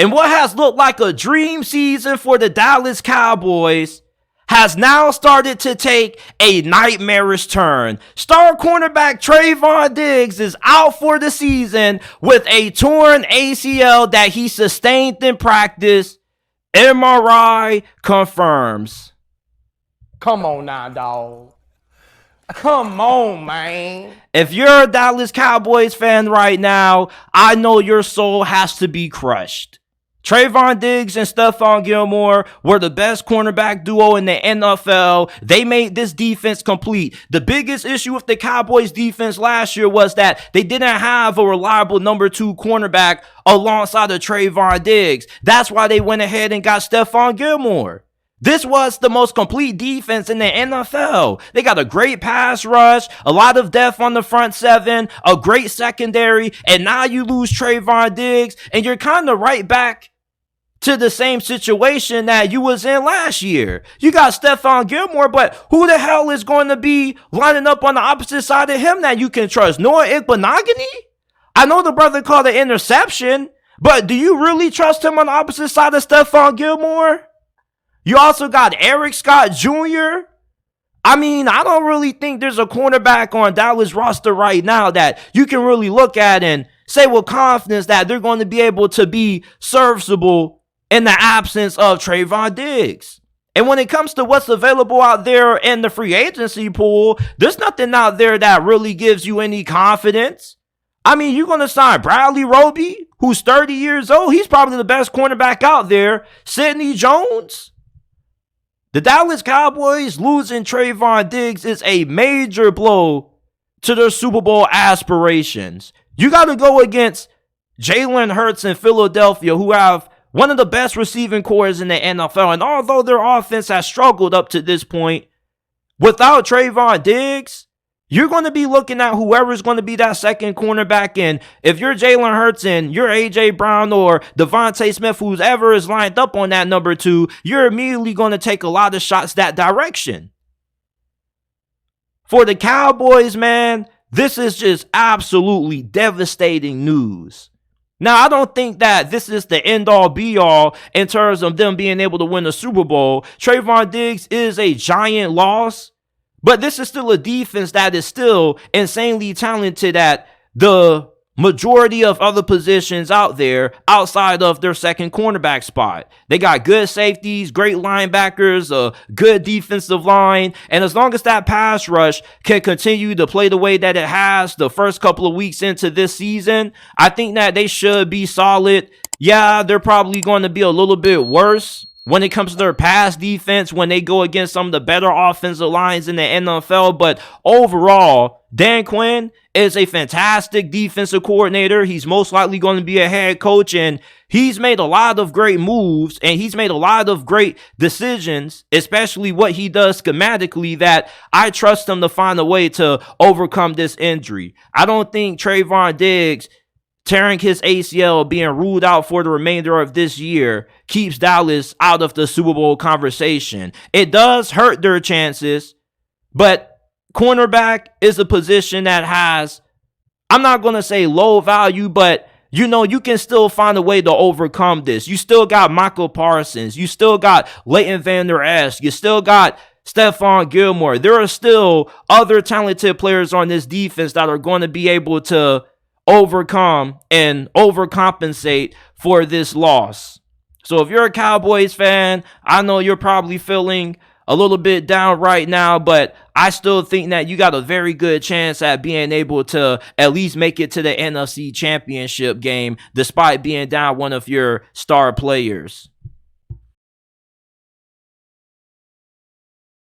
And what has looked like a dream season for the Dallas Cowboys has now started to take a nightmarish turn. Star cornerback Trevon Diggs is out for the season with a torn ACL that he sustained in practice. MRI confirms. Come on now, dog. Come on, man. If you're a Dallas Cowboys fan right now, I know your soul has to be crushed. Trevon Diggs and Stephon Gilmore were the best cornerback duo in the NFL. They made this defense complete. The biggest issue with the Cowboys defense last year was that they didn't have a reliable number 2 cornerback alongside of Trevon Diggs. That's why they went ahead and got Stephon Gilmore. This was the most complete defense in the NFL. They got a great pass rush, a lot of depth on the front 7, a great secondary, and now you lose Trevon Diggs, and you're kind of right back to the same situation that you was in last year. You got Stephon Gilmore, but who the hell is going to be lining up on the opposite side of him that you can trust? Noah Igbenogany? I know the brother called an interception, but do you really trust him on the opposite side of Stephon Gilmore? You also got Eric Scott Jr. I mean, I don't really think there's a cornerback on Dallas roster right now that you can really look at and say with confidence that they're going to be able to be serviceable in the absence of Trevon Diggs. And when it comes to what's available out there in the free agency pool, there's nothing out there that really gives you any confidence. I mean, you're going to sign Bradley Roby, who's 30 years old. He's probably the best cornerback out there. Sidney Jones. The Dallas Cowboys losing Trevon Diggs is a major blow to their Super Bowl aspirations. You got to go against Jalen Hurts in Philadelphia, who have one of the best receiving cores in the NFL. And although their offense has struggled up to this point, without Trevon Diggs, you're going to be looking at whoever's going to be that second cornerback. And if you're Jalen Hurts and you're A.J. Brown or Devontae Smith, who's ever is lined up on that number 2, you're immediately going to take a lot of shots that direction. For the Cowboys, man, this is just absolutely devastating news. Now, I don't think that this is the end-all, be-all in terms of them being able to win the Super Bowl. Trevon Diggs is a giant loss, but this is still a defense that is still insanely talented at the majority of other positions out there outside of their second cornerback spot. They got good safeties, great linebackers, a good defensive line, and as long as that pass rush can continue to play the way that it has the first couple of weeks into this season, I think that they should be solid. Yeah, they're probably going to be a little bit worse when it comes to their pass defense when they go against some of the better offensive lines in the NFL, but overall, Dan Quinn is a fantastic defensive coordinator. He's most likely going to be a head coach, and he's made a lot of great moves, and he's made a lot of great decisions, especially what he does schematically, that I trust him to find a way to overcome this injury. I don't think Trevon Diggs tearing his ACL, being ruled out for the remainder of this year, keeps Dallas out of the Super Bowl conversation. It does hurt their chances, but cornerback is a position that has, I'm not going to say low value, but you know, you can still find a way to overcome this. You still got Michael Parsons. You still got Leighton Vander Esch. You still got Stephon Gilmore. There are still other talented players on this defense that are going to be able to overcome and overcompensate for this loss. So if you're a Cowboys fan, I know you're probably feeling a little bit down right now, but I still think that you got a very good chance at being able to at least make it to the NFC Championship game despite being down one of your star players.